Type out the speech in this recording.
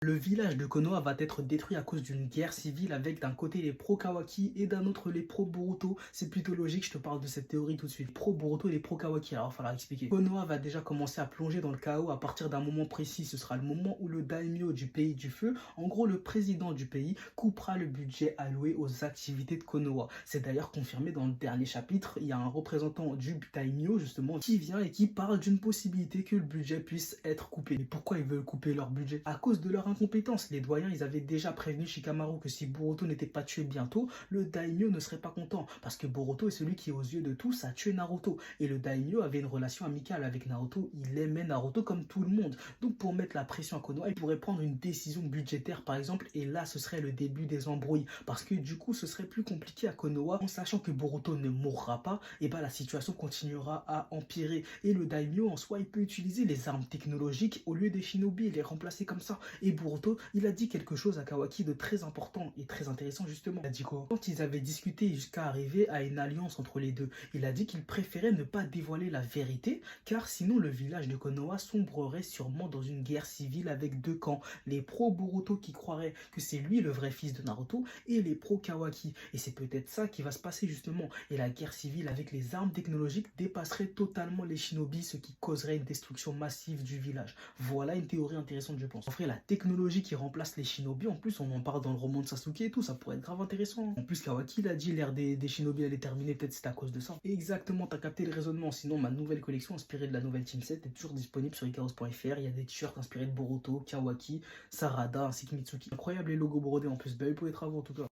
Le village de Konoha va être détruit à cause d'une guerre civile avec d'un côté les pro-Kawaki et d'un autre les pro-Boruto. C'est plutôt logique, je te parle de cette théorie tout de suite. Pro-Boruto et les pro-Kawaki, alors il va falloir expliquer. Konoha va déjà commencer à plonger dans le chaos à partir d'un moment précis. Ce sera le moment où le daimyo du pays du feu, en gros le président du pays, coupera le budget alloué aux activités de Konoha. C'est d'ailleurs confirmé dans le dernier chapitre. Il y a un représentant du daimyo justement qui vient et qui parle d'une possibilité que le budget puisse être coupé. Mais pourquoi ils veulent couper leur budget? À cause de leur incompétence. Les doyens, ils avaient déjà prévenu Shikamaru que si Boruto n'était pas tué bientôt, le daimyo ne serait pas content. Parce que Boruto est celui qui, aux yeux de tous, a tué Naruto. Et le daimyo avait une relation amicale avec Naruto. Il aimait Naruto comme tout le monde. Donc pour mettre la pression à Konoha, il pourrait prendre une décision budgétaire par exemple. Et là, ce serait le début des embrouilles. Parce que du coup, ce serait plus compliqué à Konoha. En sachant que Boruto ne mourra pas, et bah la situation continuera à empirer. Et le daimyo, en soi, il peut utiliser les armes technologiques au lieu des shinobi et les remplacer comme ça. Et Boruto, il a dit quelque chose à Kawaki de très important et très intéressant justement. Il a dit quoi? Quand ils avaient discuté jusqu'à arriver à une alliance entre les deux, il a dit qu'il préférait ne pas dévoiler la vérité car sinon le village de Konoha sombrerait sûrement dans une guerre civile avec deux camps. Les pro-Boruto qui croiraient que c'est lui le vrai fils de Naruto et les pro-Kawaki. Et c'est peut-être ça qui va se passer justement. Et la guerre civile avec les armes technologiques dépasserait totalement les shinobi, ce qui causerait une destruction massive du village. Voilà une théorie intéressante je pense. En vrai, la technologie qui remplace les shinobi, en plus on en parle dans le roman de Sasuke et tout, ça pourrait être grave intéressant. En plus Kawaki l'a dit, l'ère des shinobi elle est terminée, peut-être c'est à cause de ça. Et exactement, t'as capté le raisonnement, sinon ma nouvelle collection inspirée de la nouvelle Team 7 est toujours disponible sur ikaros.fr, il y a des t-shirts inspirés de Boruto, Kawaki, Sarada ainsi que Mitsuki. Incroyable les logos brodés en plus, belle pour les travaux en tout cas.